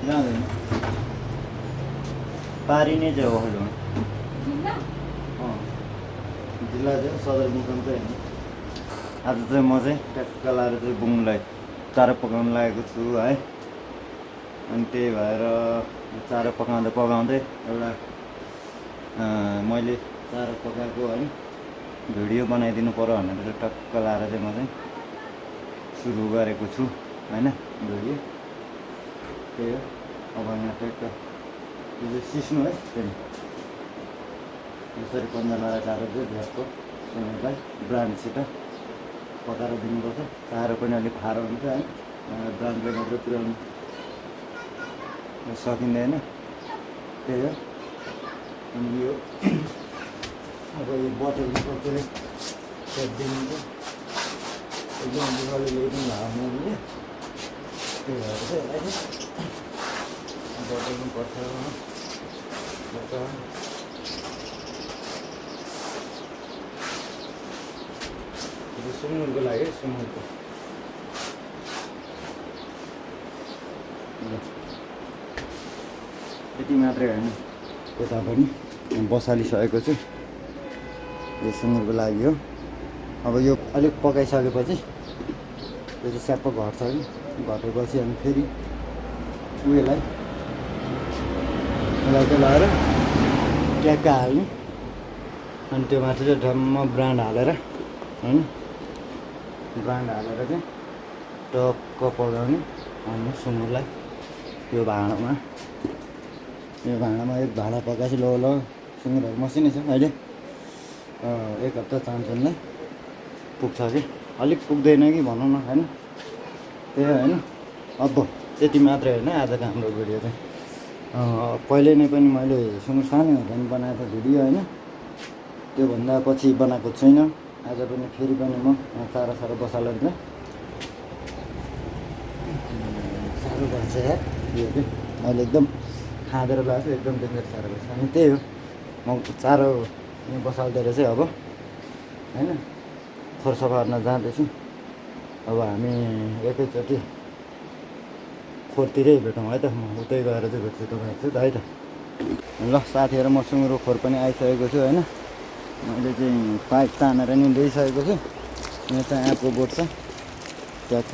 जाँदैन पारी नै चाहिँ ओखलडुमा जिल्ला चाहिँ सदरमुकाम चाहिँ होइन आज चाहिँ म चाहिँ ट्याक्क लाएर चाहिँ बुङलाई चारो पकाउनु लागेको छु है अनि त्यही भएर चारो पकाउँदै एउटा मैले चारो पकाएको होइन भिडियो बनाइदिनु पर्यो भनेर चाहिँ टक्क लाएर चाहिँ म चाहिँ सुरु गरेको छु होइन भिडियो त्यही हो अब यहाँ ट्याक्क यो चाहिँ सिस्नु है फेरि यसरी पन्जामा काटेर चाहिँ झ्यापको सुँगुरलाई ब्रान्डसित पकाएर दिनुपर्छ चारो पनि अलिक खारो हुन्छ है ब्रान्डले मात्रै पुर्याउनु सकिँदैन त्यही हो अनि यो अब यो बटलको कतिले दिनुहुन्छ एकदम दुःखले ल्याइदिनु हाल्नुहुने त्यही भएर चाहिँ यसलाई चाहिँ बटल्नु पर्छ सुँगुरको लागि सुँगुरको यति मात्रै होइन यता पनि बसालिसकेको छु यो सुँगुरको लागि हो अब यो अलिक पकाइसकेपछि त्यो चाहिँ स्याप्प घट्छ कि घटेपछि अनि फेरि उयोलाई चाहिँ लगाएर ट्याक्क हाल्ने अनि त्यो माथि चाहिँ ढम्म ब्रान्ड हालेर होइन ब्रान्ड हालेर चाहिँ टक्क पकाउने अनि सुँगुरलाई यो भाँडामा एक भाँडा पकाएपछि लो सुँगुरहरू मसिनै छ अहिले एक हप्ता चान्चुनलाई पुग्छ कि अलिक पुग्दैन कि भनौँ न होइन त्यही होइन अब त्यति मात्रै होइन आजको हाम्रो भिडियो चाहिँ पहिले नै पनि मैले सुँगुर सानो हुँदा पनि बनाएको भिडियो होइन त्योभन्दा पछि बनाएको छुइनँ आज पनि फेरि पनि म चारो बसालेर चाहिँ साह्रो भएछ यार यो चाहिँ मैले एकदम खाँदेर लगाएको एकदम डेन्जर साह्रो भएछ अनि त्यही हो म चारो बसाल्दै चाहिँ अब होइन खोर सफा गर्न जाँदैछु अब हामी एकैचोटि खोरतिरै भेटौँ है त म उतै गएर चाहिँ भेट्छु तपाईँहरू चाहिँ है त ल साथीहरू म सुँगुरको खोर पनि आइसकेको छु होइन मैले चाहिँ पाइप तानेर नि ल्याइसकेको छु यहाँ चाहिँ आँपको बोट छ ट्याक्क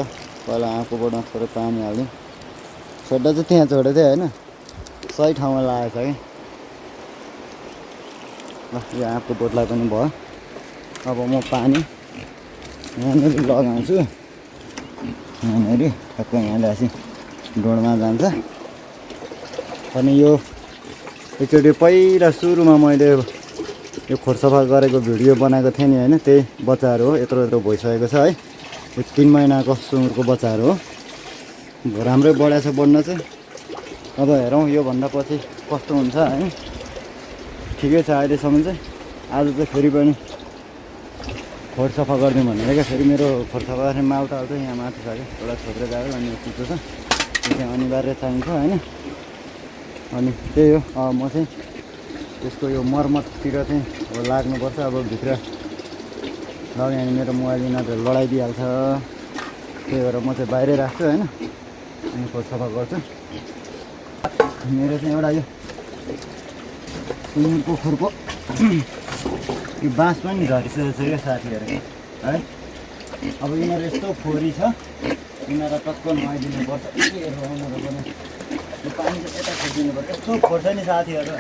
पहिला आँपको बोटमा थोरै पानी हाल्दिउँ छोड्दा चाहिँ त्यहाँ छोडेको थिएँ होइन सही ठाउँमा लागेको छ कि ल यो आँपको बोटलाई पनि भयो अब म पानी यहाँनिर लगाउँछु यहाँनिर ठ्याक्क यहाँ ल्याएपछि डोडमा जान्छ अनि यो एकचोटि पहिला सुरुमा मैले यो खोर सफा गरेको भिडियो बनाएको थिएँ नि होइन त्यही बच्चाहरू हो यत्रो भइसकेको छ है यो 3 महिनाको सुँगुरको बच्चाहरू हो राम्रै बढाएको छ बढ्न चाहिँ अब हेरौँ योभन्दा पछि कस्तो हुन्छ होइन ठिकै छ अहिलेसम्म चाहिँ आज चाहिँ फेरि पनि खोर सफा गरिदिउँ भनेर क्या फेरि मेरो खोर सफा गर्ने माउटाल चाहिँ यहाँ माथि छ क्या एउटा छोप्रे गयो अनि चिसो छ त्यो चाहिँ अनिवार्य चाहिन्छ होइन अनि त्यही हो म चाहिँ त्यसको यो मर्मततिर चाहिँ अब लाग्नुपर्छ अब भित्र लग्यो भने मेरो मोबाइल यिनीहरू लडाइदिइहाल्छ त्यही भएर म चाहिँ बाहिरै राख्छु होइन अनि खोर सफा गर्छु मेरो चाहिँ एउटा यो सुँगुरको खोरको यो बाँस पनि झरिसकेको छ क्या साथीहरू है अब यिनीहरू यस्तो फोरी छ यिनीहरूलाई टक्क नुहाइदिनुपर्छ उनीहरू पनि यो पानी चाहिँ यता खोजिदिनुपर्छ यस्तो फोर्छ नि साथीहरू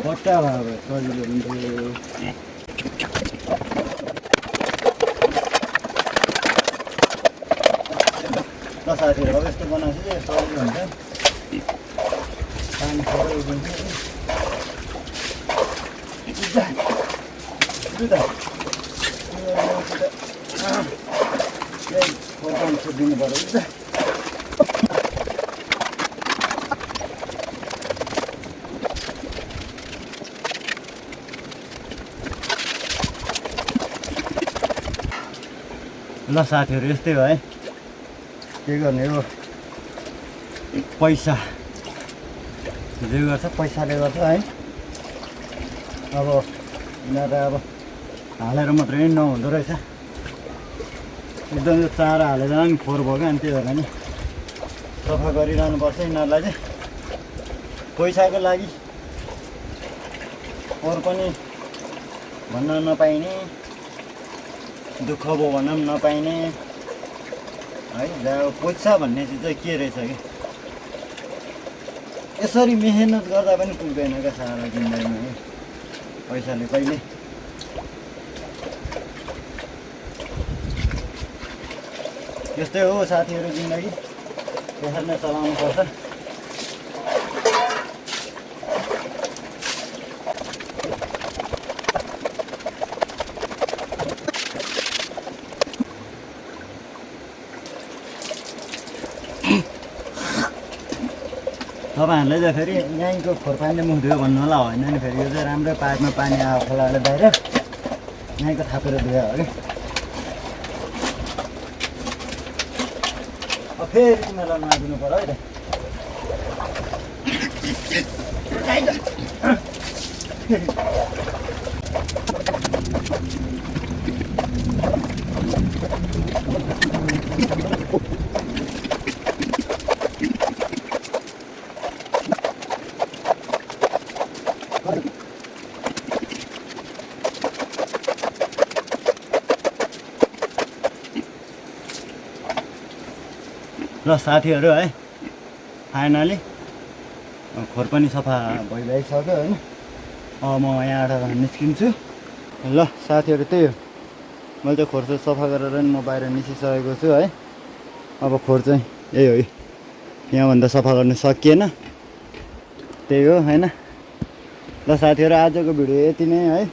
बट्टा भयो सजिलो हुन्थ्यो साथीहरू अब यस्तो बनाउँछु कि सजिलो हुन्छ पानी सबै उभिन्छ दिनु पर्यो ल साथीहरू यस्तै हो है के गर्ने हो पैसा जे गर्छ पैसाले गर्छ है। अब यिनीहरू अब हालेर मात्रै नहुँदो रहेछ, एकदम यो चारो हालेर नि फोहोर भयो क्या। अनि त्यही भएर नि सफा गरिरहनुपर्छ यिनीहरूलाई चाहिँ, पैसाको लागि अरू पनि भन्न नपाइने, दुःख भयो भन्न पनि नपाइने है। अब पैसा भन्ने चिज चाहिँ के रहेछ कि यसरी मेहनत गर्दा पनि पुग्दैन क्या सारा जिन्दगीमा है, पैसाले कहिले। यस्तै हो साथीहरू जिन्दगी, त्यसरी नै चलाउनु पर्छ। तपाईँहरूले चाहिँ फेरि यहीँको खोरपानीले मुख धुयो भन्नु होला, होइन नि। फेरि यो चाहिँ राम्रै पाइपमा पानी आएको खोलाले बाहिर यहीँको थापेर धुयो हो कि। अब फेरि तिमीलाई नदिनु पर्यो है त। ल साथीहरू है, फाइनली खोर पनि सफा भइसक्यो होइन। अब म यहाँबाट निस्किन्छु। ल साथीहरू त्यही हो, मैले चाहिँ खोर चाहिँ सफा गरेर नि म बाहिर निस्किसकेको छु है। अब खोर चाहिँ यही हो, यहाँभन्दा सफा गर्नु सकिएन, त्यही हो होइन। ल साथीहरू आजको भिडियो यति नै है।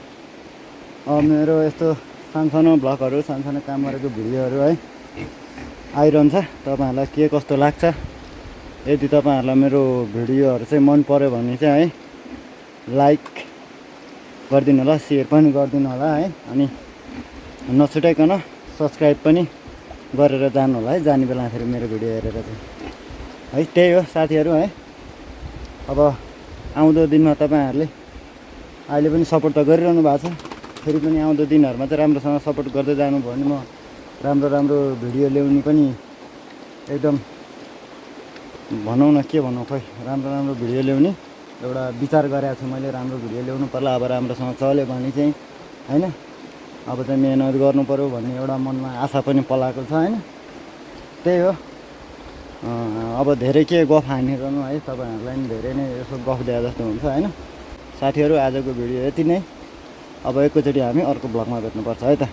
अब मेरो यस्तो सानसानो भ्लगहरू, सानसानो काम गरेको भिडियोहरू है आइरहन्छ। तपाईँहरूलाई के कस्तो लाग्छ, यदि तपाईँहरूलाई मेरो भिडियोहरू चाहिँ मन पर्यो भने चाहिँ है लाइक गरिदिनु होला, सेयर पनि गरिदिनु होला है। अनि नछुटाइकन सब्सक्राइब पनि गरेर जानु होला है, जाने बेला फेरि मेरो भिडियो हेरेर चाहिँ है। त्यही हो साथीहरू है। अब आउँदो दिनमा तपाईँहरूले अहिले पनि सपोर्ट त गरिरहनु भएको छ, फेरि पनि आउँदो दिनहरूमा चाहिँ राम्रोसँग सपोर्ट गर्दै जानुभयो भने म राम्रो राम्रो भिडियो ल्याउने पनि एकदम भनौँ न, के भनौँ खोइ, राम्रो राम्रो भिडियो ल्याउने एउटा विचार गरेको छु मैले। राम्रो भिडियो ल्याउनु पर्ला, अब राम्रोसँग चल्यो भने चाहिँ होइन। अब चाहिँ मेहनत गर्नु पऱ्यो भन्ने एउटा मनमा आशा पनि पलाएको छ होइन। त्यही हो। अब धेरै के गफ हानिरहनु है, तपाईँहरूलाई पनि धेरै नै यसो गफ दिए जस्तो हुन्छ होइन। साथीहरू आजको भिडियो यति नै। अब एकैचोटि हामी अर्को भ्लगमा भेट्नुपर्छ है त।